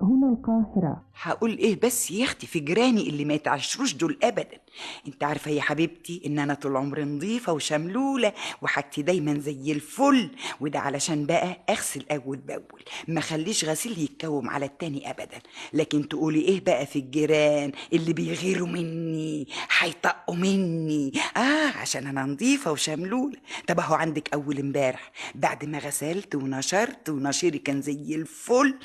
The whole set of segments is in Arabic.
هنا القاهرة. هقول ايه بس يا اختي في جيراني اللي ما يتعشروش دول ابدا. انت عارفه يا حبيبتي ان انا طول عمري نظيفه وشملوله وحاجتي دايما زي الفل، وده علشان بقى اغسل اول باول، ما خليش غسيل يتكوم على التاني ابدا. لكن تقولي ايه بقى في الجيران اللي بيغيروا مني هيطقوا مني عشان انا نظيفه وشملوله. طب اهو عندك اول امبارح بعد ما غسلت ونشرت ونشيري كان زي الفل،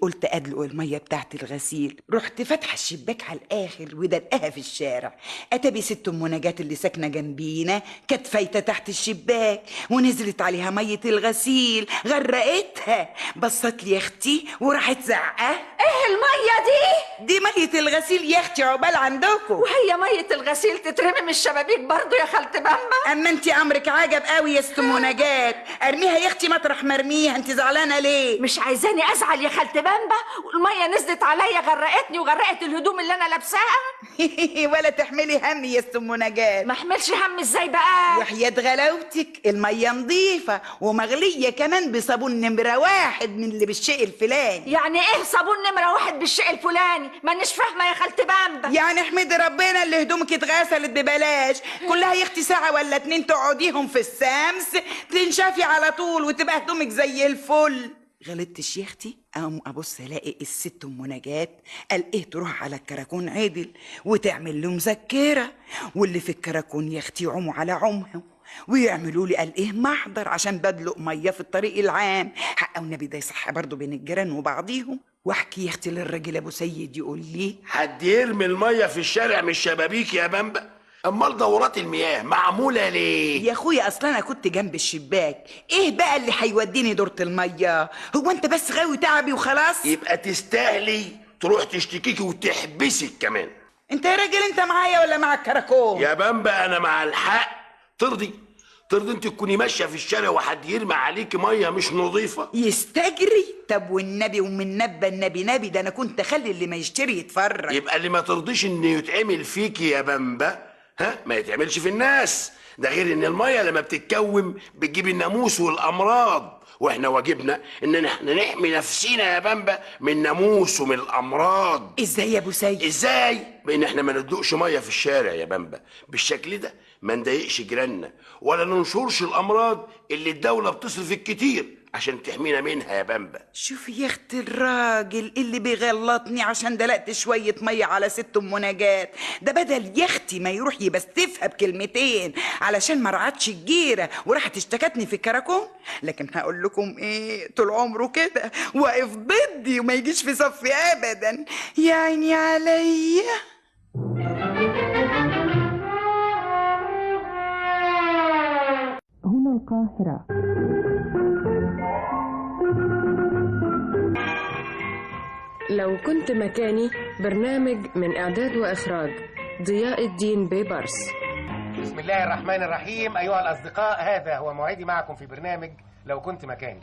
قلت ادلق الميه بتاعت الغسيل، رحت فاتحه الشباك على الاخر ودلقاها في الشارع. اتبي ست ام نجاة اللي ساكنه جنبينا كانت فايته تحت الشباك ونزلت عليها ميه الغسيل غرقتها. بصت لي يا اختي وراحت زعقه: ايه الميه دي ميه الغسيل يا اختي، عقبال عندكم. وهي ميه الغسيل تترمي من الشبابيك برضو يا خالتي بامبا؟ اما انت امرك عجب قوي يا ست ام نجاة، ارميها يا اختي مطرح مرميها، انت زعلانه ليه؟ مش عايزاني ازعل يا خالتي بامبا؟ والميه نزلت عليا غرقتني وغرقت الهدوم اللي انا لابساها. ولا تحملي هم يا ست ام نجاة. ما احملش هم ازاي بقى؟ وحياة غلاوتك الميه نظيفه ومغليه كمان بصابون نمره 1 من اللي بالشيء الفلاني. يعني ايه صابون نمره 1 بالشيء الفلاني؟ مانيش فاهمه يا خالتي بامبا. يعني احمدي ربنا اللي هدومك اتغسلت ببلاش، كلها يا اختي ساعه ولا 2 تقعديهم في الشمس تنشفي على طول وتبقى هدومك زي الفل. غلطتش يا اختي، اقوم ابص الاقي الست ام نجاة قال ايه تروح على الكراكون عدل وتعمل له مذكره، واللي في الكراكون يا اختي يعوموا على عمهم ويعملوا لي قال ايه محضر عشان بدلق ميه في الطريق العام. حق النبي ده يصح برضه بين الجيران وبعضيهم. واحكي يا اختي للراجل ابو سيد يقول لي: حد يرمي الميه في الشارع من الشبابيك يا بامبا؟ امال دورات المياه معموله ليه؟ يا اخويا اصلا انا كنت جنب الشباك، ايه بقى اللي هيوديني دورة الميه؟ هو انت بس غاوي تعبي وخلاص؟ يبقى تستاهلي تروح تشتكيكي وتحبسك كمان. انت يا راجل انت معايا ولا مع الكراكون؟ يا بامبا انا مع الحق. ترضي انت تكوني ماشيه في الشارع وحد يرمي عليكي ميه مش نظيفه؟ يستجري؟ طب والنبي ومن نبى النبي ده انا كنت اخلي اللي ما يشتري يتفرج. يبقى اللي ما ترضيش ان يتعمل فيكي يا بامبا ما يتعملش في الناس. ده غير ان الميه لما بتتكوم بتجيب الناموس والامراض، واحنا واجبنا ان احنا نحمي نفسينا يا بامبا من الناموس ومن الامراض. ازاي يا ابو سيد؟ ازاي؟ بان احنا ما ندلقش ميه في الشارع يا بامبا بالشكل ده، ما نضايقش جيراننا ولا ننشرش الامراض اللي الدوله بتصرف الكتير عشان تحمينا منها يا بامبا. شوف يا اخت الراجل اللي بيغلطني عشان دلقت شويه ميه على ست ام نجاة، ده بدل يا اختي ما يروح يبستفها بكلمتين علشان ما رعتش الجيره وراحت اشتكتني في الكراكون. لكن هقول لكم ايه، طول عمره كده واقف ضدي وما يجيش في صفي ابدا، يا عيني عليا. هنا القاهرة. لو كنت مكاني، برنامج من إعداد وإخراج ضياء الدين بيبرس. بسم الله الرحمن الرحيم. أيها الأصدقاء، هذا هو موعدي معكم في برنامج لو كنت مكاني.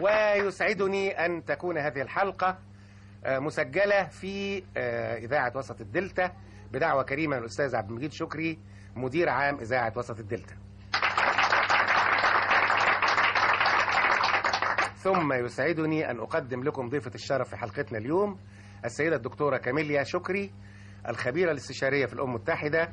ويسعدني أن تكون هذه الحلقة مسجلة في إذاعة وسط الدلتا بدعوة كريمة من الأستاذ عبد المجيد شكري مدير عام إذاعة وسط الدلتا. ثم يسعدني أن أقدم لكم ضيفة الشرف في حلقتنا اليوم، السيدة الدكتورة كاميليا شكري، الخبيرة الاستشارية في الأمم المتحدة